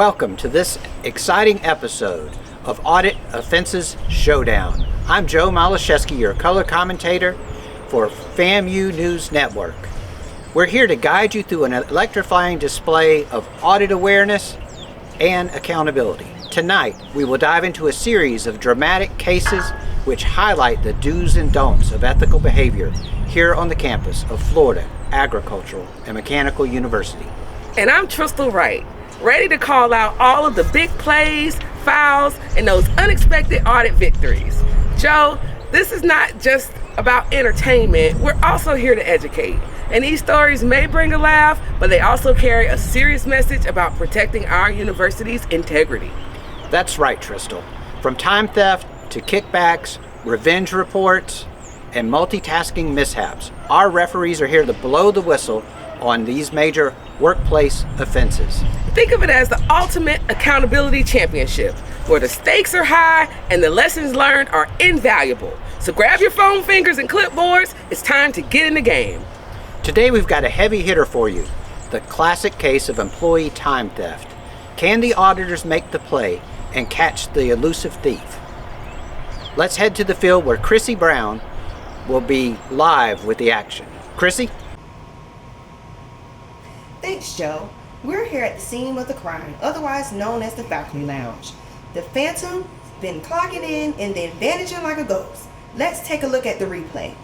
Welcome to this exciting episode of Audit Offenses Showdown. I'm Joe Malashevsky, your color commentator for FAMU News Network. We're here to guide you through an electrifying display of audit awareness and accountability. Tonight, we will dive into a series of dramatic cases which highlight the do's and don'ts of ethical behavior here on the campus of Florida Agricultural and Mechanical University. And I'm Tristal Wright, ready to call out all of the big plays, fouls, and those unexpected audit victories. Joe, this is not just about entertainment. We're also here to educate. And these stories may bring a laugh, but they also carry a serious message about protecting our university's integrity. That's right, Tristal. From time theft to kickbacks, revenge reports, and multitasking mishaps, our referees are here to blow the whistle on these major workplace offenses. Think of it as the ultimate accountability championship, where the stakes are high and the lessons learned are invaluable. So grab your foam fingers and clipboards. It's time to get in the game. Today we've got a heavy hitter for you, the classic case of employee time theft. Can the auditors make the play and catch the elusive thief? Let's head to the field where Chrissy Brown will be live with the action. Chrissy? Thanks, Joe. We're here at the scene of the crime, otherwise known as the faculty lounge. The Phantom's been clocking in and then vanishing like a ghost. Let's take a look at the replay.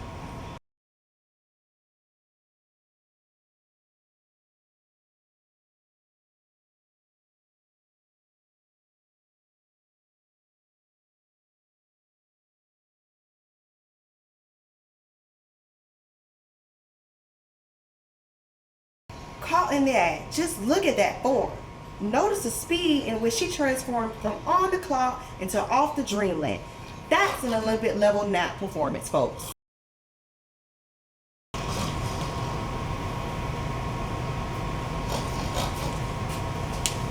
Caught in the act, just look at that form. Notice the speed in which she transformed from on the clock into off the dreamland. That's an Olympic level nap performance, folks.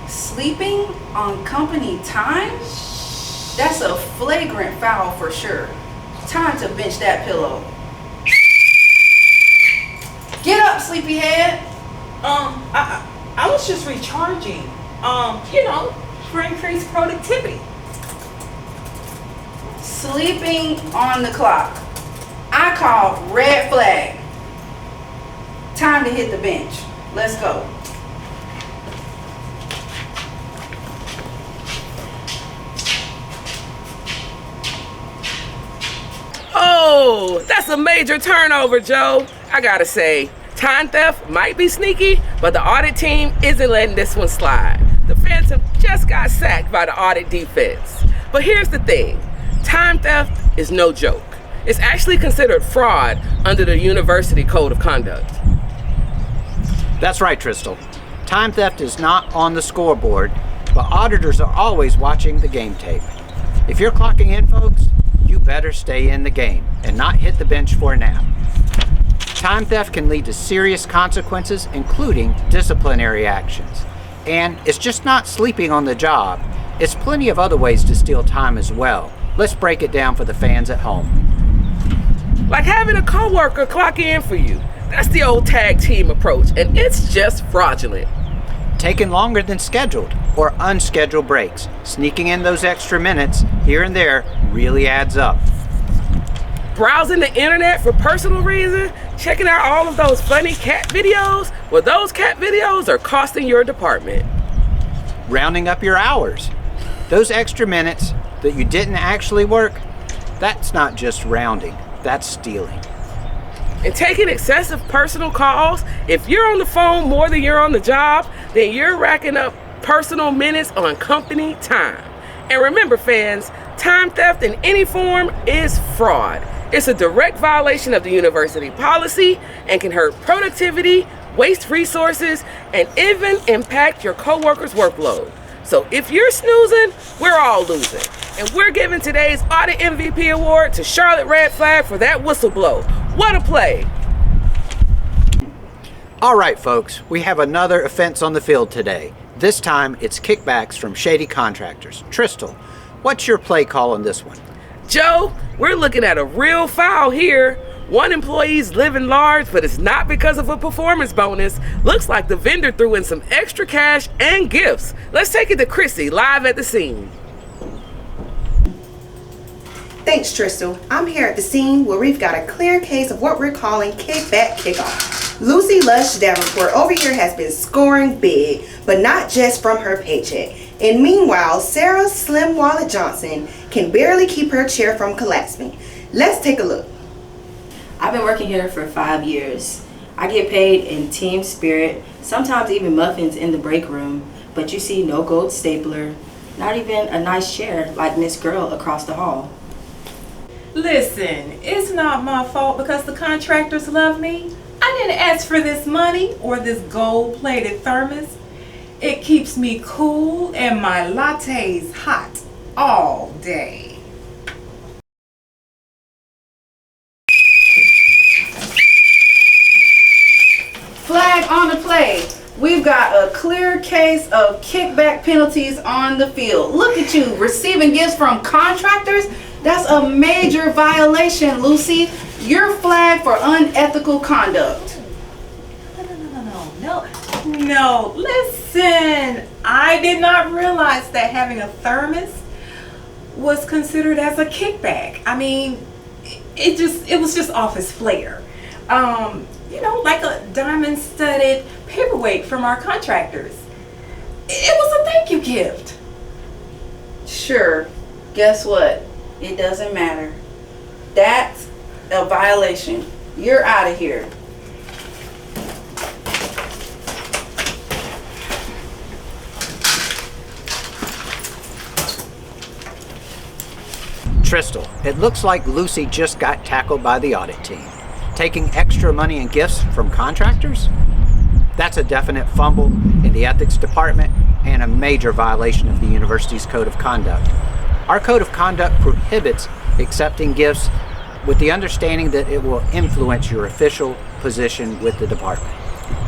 Sleeping on company time? That's a flagrant foul for sure. Time to bench that pillow. Get up, sleepyhead. I was just recharging, for increased productivity. Sleeping on the clock. I call red flag. Time to hit the bench. Let's go. Oh, that's a major turnover, Joe. I gotta say, time theft might be sneaky, but the audit team isn't letting this one slide. The Phantom just got sacked by the audit defense. But here's the thing, time theft is no joke. It's actually considered fraud under the University Code of Conduct. That's right, Tristal. Time theft is not on the scoreboard, but auditors are always watching the game tape. If you're clocking in, folks, you better stay in the game and not hit the bench for a nap. Time theft can lead to serious consequences, including disciplinary actions. And it's just not sleeping on the job. It's plenty of other ways to steal time as well. Let's break it down for the fans at home. Like having a coworker clock in for you. That's the old tag team approach, and it's just fraudulent. Taking longer than scheduled or unscheduled breaks. Sneaking in those extra minutes here and there really adds up. Browsing the internet for personal reasons, checking out all of those funny cat videos, well, those cat videos are costing your department. Rounding up your hours. Those extra minutes that you didn't actually work, that's not just rounding, that's stealing. And taking excessive personal calls, if you're on the phone more than you're on the job, then you're racking up personal minutes on company time. And remember, fans, time theft in any form is fraud. It's a direct violation of the university policy and can hurt productivity, waste resources, and even impact your coworkers' workload. So if you're snoozing, we're all losing. And we're giving today's Audit MVP Award to Charlotte Red Flag for that whistle blow. What a play! All right, folks, we have another offense on the field today. This time, it's kickbacks from shady contractors. Tristal, what's your play call on this one? Joe, we're looking at a real foul here. One employee's living large, but it's not because of a performance bonus. Looks like the vendor threw in some extra cash and gifts. Let's take it to Chrissy, live at the scene. Thanks, Tristal. I'm here at the scene where we've got a clear case of what we're calling Kickback Kickoff. Lucy Lush Davenport over here has been scoring big, but not just from her paycheck. And meanwhile, Sarah Slim Wallet Johnson can barely keep her chair from collapsing. Let's take a look. I've been working here for 5 years. I get paid in team spirit, sometimes even muffins in the break room, but you see no gold stapler, not even a nice chair like Miss Girl across the hall. Listen, it's not my fault because the contractors love me. I didn't ask for this money or this gold-plated thermos. It keeps me cool and my lattes hot all day. Flag on the play. We've got a clear case of kickback penalties on the field. Look at you, receiving gifts from contractors? That's a major violation, Lucy. You're flagged for unethical conduct. No, listen. I did not realize that having a thermos was considered as a kickback. I mean, it was just office flair. Like a diamond-studded paperweight from our contractors. It was a thank you gift. Sure. Guess what? It doesn't matter. That's a violation. You're out of here. Tristal, it looks like Lucy just got tackled by the audit team. Taking extra money and gifts from contractors? That's a definite fumble in the ethics department and a major violation of the university's code of conduct. Our code of conduct prohibits accepting gifts with the understanding that it will influence your official position with the department.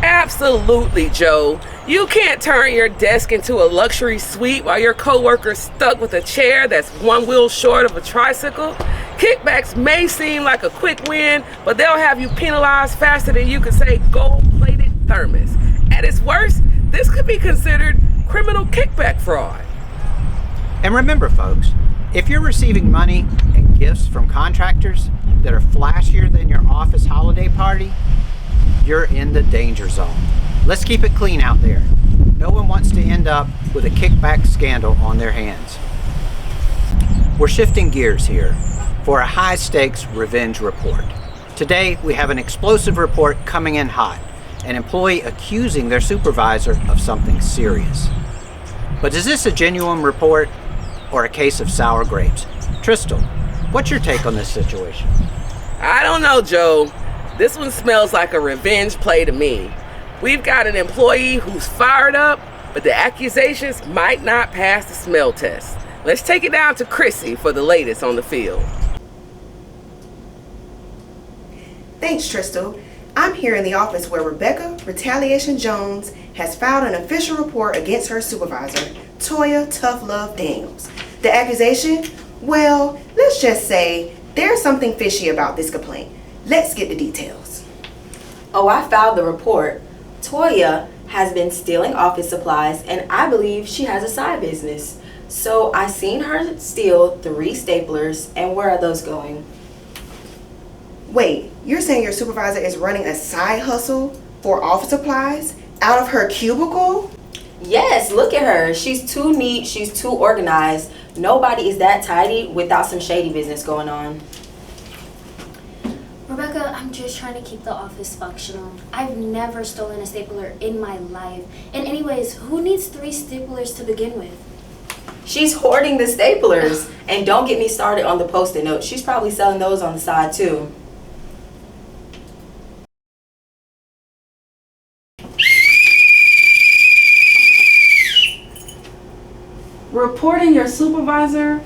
Absolutely, Joe. You can't turn your desk into a luxury suite while your coworker's stuck with a chair that's one wheel short of a tricycle. Kickbacks may seem like a quick win, but they'll have you penalized faster than you can say gold-plated thermos. At its worst, this could be considered criminal kickback fraud. And remember, folks, if you're receiving money and gifts from contractors that are flashier than your office holiday party, you're in the danger zone. Let's keep it clean out there. No one wants to end up with a kickback scandal on their hands. We're shifting gears here for a high-stakes revenge report. Today, we have an explosive report coming in hot, an employee accusing their supervisor of something serious. But is this a genuine report or a case of sour grapes? Tristal, what's your take on this situation? I don't know, Joe. This one smells like a revenge play to me. We've got an employee who's fired up, but the accusations might not pass the smell test. Let's take it down to Chrissy for the latest on the field. Thanks, Tristal. I'm here in the office where Rebecca Retaliation Jones has filed an official report against her supervisor, Toya Tough Love Daniels. The accusation? Well, let's just say there's something fishy about this complaint. Let's get the details. Oh, I filed the report. Toya has been stealing office supplies, and I believe she has a side business. So I seen her steal 3 staplers, and where are those going? Wait, you're saying your supervisor is running a side hustle for office supplies out of her cubicle? Yes, look at her. She's too neat, she's too organized. Nobody is that tidy without some shady business going on. Rebecca, I'm just trying to keep the office functional. I've never stolen a stapler in my life. And anyways, who needs 3 staplers to begin with? She's hoarding the staplers. And don't get me started on the Post-it notes. She's probably selling those on the side too. Reporting your supervisor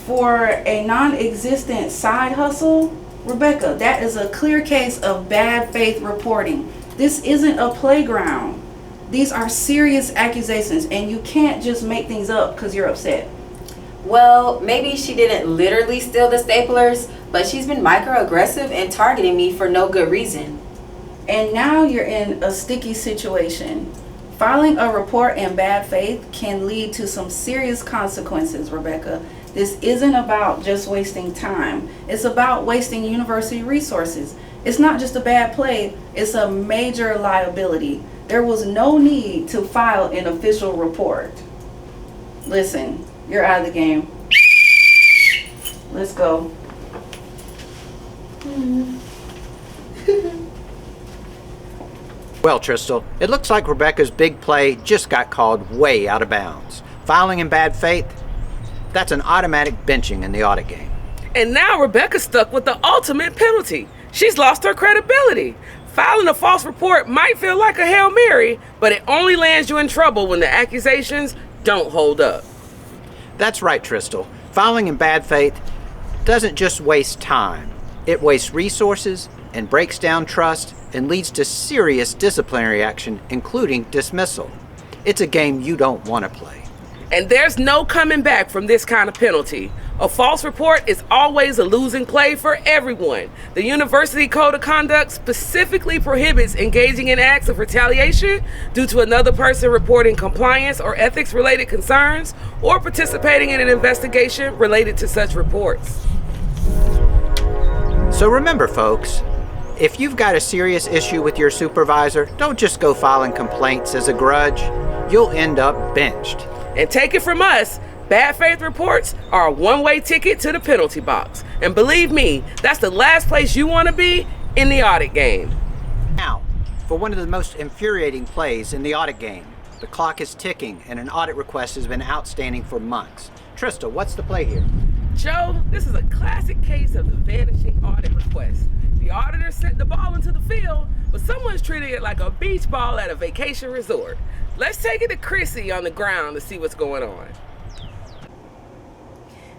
for a non-existent side hustle? Rebecca, that is a clear case of bad faith reporting. This isn't a playground. These are serious accusations, and you can't just make things up because you're upset. Well, maybe she didn't literally steal the staplers, but she's been microaggressive and targeting me for no good reason. And now you're in a sticky situation. Filing a report in bad faith can lead to some serious consequences, Rebecca. This isn't about just wasting time. It's about wasting university resources. It's not just a bad play, it's a major liability. There was no need to file an official report. Listen, you're out of the game. Let's go. Well, Tristal, it looks like Rebecca's big play just got called way out of bounds. Filing in bad faith, that's an automatic benching in the audit game. And now Rebecca's stuck with the ultimate penalty. She's lost her credibility. Filing a false report might feel like a Hail Mary, but it only lands you in trouble when the accusations don't hold up. That's right, Tristal. Filing in bad faith doesn't just waste time. It wastes resources and breaks down trust and leads to serious disciplinary action, including dismissal. It's a game you don't want to play. And there's no coming back from this kind of penalty. A false report is always a losing play for everyone. The University Code of Conduct specifically prohibits engaging in acts of retaliation due to another person reporting compliance or ethics-related concerns or participating in an investigation related to such reports. So remember, folks, if you've got a serious issue with your supervisor, don't just go filing complaints as a grudge. You'll end up benched. And take it from us, bad faith reports are a one-way ticket to the penalty box. And believe me, that's the last place you want to be in the audit game. Now, for one of the most infuriating plays in the audit game. The clock is ticking and an audit request has been outstanding for months. Trista, what's the play here? Joe, this is a classic case of the vanishing audit request. The auditor sent the ball into the field, but someone's treating it like a beach ball at a vacation resort. Let's take it to Chrissy on the ground to see what's going on.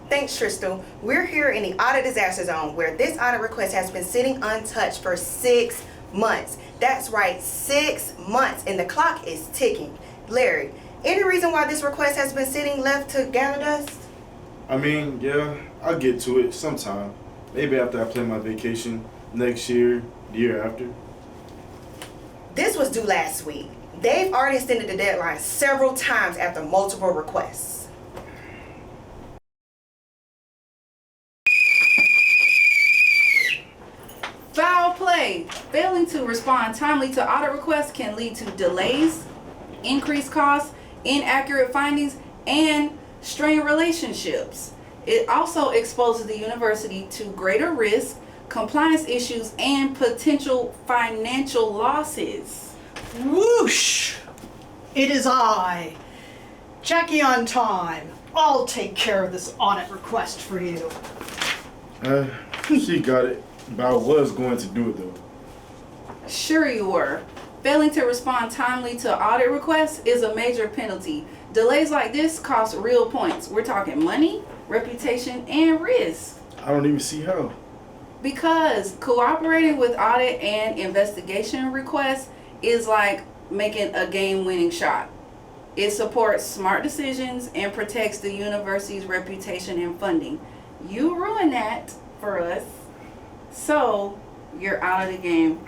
Thanks, Tristal. We're here in the audit disaster zone where this audit request has been sitting untouched for 6 months. That's right, 6 months, and the clock is ticking. Larry, any reason why this request has been sitting left to gather dust? I mean, yeah, I'll get to it sometime. Maybe after I plan my vacation, next year, the year after. This was due last week. They've already extended the deadline several times after multiple requests. Foul play. Failing to respond timely to audit requests can lead to delays, increased costs, inaccurate findings, and strained relationships. It also exposes the university to greater risk, compliance issues, and potential financial losses. Whoosh! It is I, Jackie on time. I'll take care of this audit request for you. She got it, but I was going to do it though. Sure you were. Failing to respond timely to audit requests is a major penalty. Delays like this cost real points. We're talking money, reputation, and risk. I don't even see how. Because cooperating with audit and investigation requests is like making a game-winning shot. It supports smart decisions and protects the university's reputation and funding. You ruin that for us, so you're out of the game.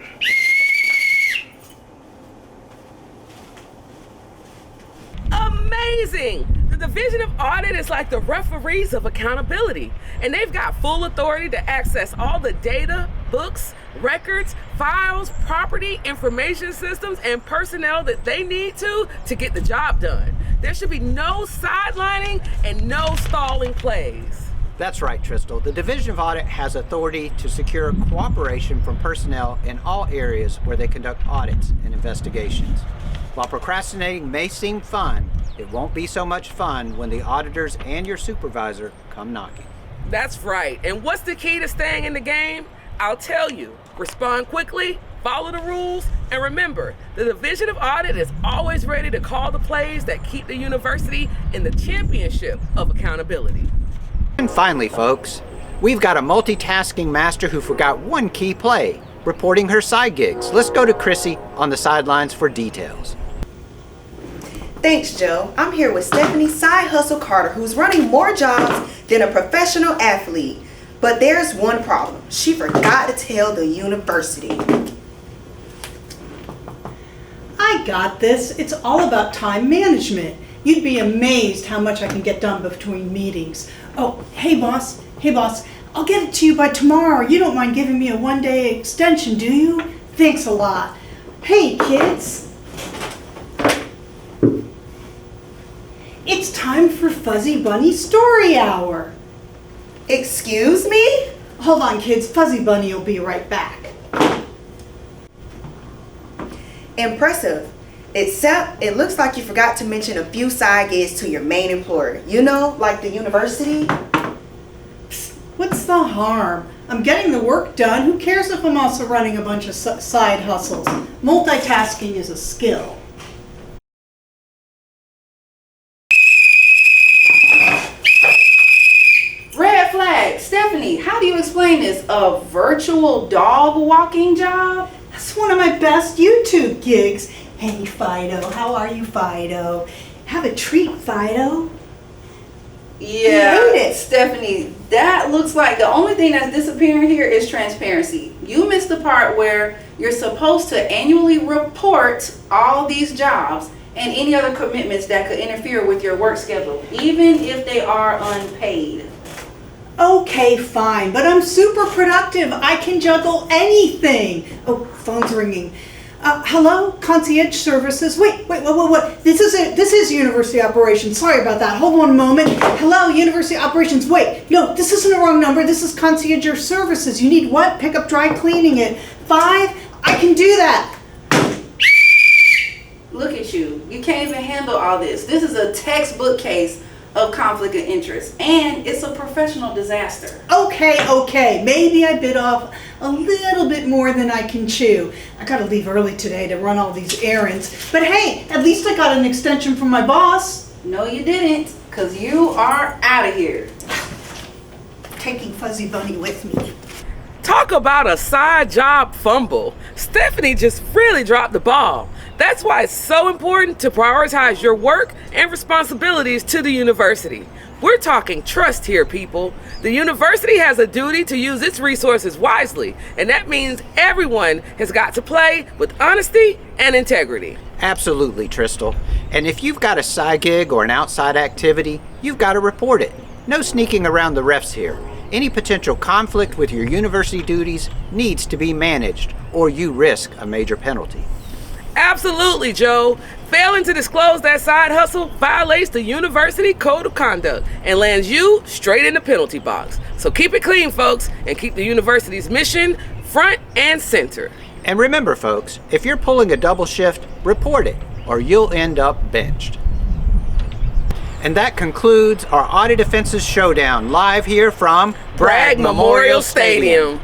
Amazing! The Division of Audit is like the referees of accountability, and they've got full authority to access all the data, books, records, files, property, information systems, and personnel that they need to get the job done. There should be no sidelining and no stalling plays. That's right, Tristal. The Division of Audit has authority to secure cooperation from personnel in all areas where they conduct audits and investigations. While procrastinating may seem fun, it won't be so much fun when the auditors and your supervisor come knocking. That's right. And what's the key to staying in the game? I'll tell you. Respond quickly, follow the rules, and remember, the Division of Audit is always ready to call the plays that keep the university in the championship of accountability. And finally, folks, we've got a multitasking master who forgot one key play, reporting her side gigs. Let's go to Chrissy on the sidelines for details. Thanks, Joe. I'm here with Stephanie Side Hustle Carter, who's running more jobs than a professional athlete. But there's one problem. She forgot to tell the university. I got this. It's all about time management. You'd be amazed how much I can get done between meetings. Oh, hey boss. Hey boss. I'll get it to you by tomorrow. You don't mind giving me a one-day extension, do you? Thanks a lot. Hey kids. It's time for Fuzzy Bunny Story Hour. Excuse me? Hold on, kids. Fuzzy Bunny will be right back. Impressive. Except it looks like you forgot to mention a few side gigs to your main employer. You know, like the university. What's the harm? I'm getting the work done. Who cares if I'm also running a bunch of side hustles? Multitasking is a skill. Red flag. Stephanie, how do you explain this? A virtual dog walking job? That's one of my best YouTube gigs. Hey Fido, how are you, Fido? Have a treat, Fido. Yeah, You hate it. Stephanie, that looks like the only thing that's disappearing here is transparency. You missed the part where you're supposed to annually report all these jobs and any other commitments that could interfere with your work schedule, even if they are unpaid. Okay, fine, but I'm super productive. I can juggle anything. Oh, phone's ringing. Hello, concierge services. Wait. This is university operations. Sorry about that. Hold on a moment. Hello, university operations. Wait, no, this isn't the wrong number. This is concierge services. You need what? Pick up dry cleaning at 5? I can do that. Look at you. You can't even handle all this. This is a textbook case of conflict of interest, and it's a professional disaster. Okay. Maybe I bit off a little bit more than I can chew. I gotta leave early today to run all these errands. But hey, at least I got an extension from my boss. No, you didn't, because you are out of here. Taking Fuzzy Bunny with me. Talk about a side job fumble. Stephanie just really dropped the ball. That's why it's so important to prioritize your work and responsibilities to the university. We're talking trust here, people. The university has a duty to use its resources wisely, and that means everyone has got to play with honesty and integrity. Absolutely, Tristal. And if you've got a side gig or an outside activity, you've got to report it. No sneaking around the refs here. Any potential conflict with your university duties needs to be managed, or you risk a major penalty. Absolutely, Joe. Failing to disclose that side hustle violates the university code of conduct and lands you straight in the penalty box. So keep it clean, folks, and keep the university's mission front and center. And remember, folks, if you're pulling a double shift, report it, or you'll end up benched. And that concludes our Audit Offenses Showdown, live here from Bragg Memorial Stadium.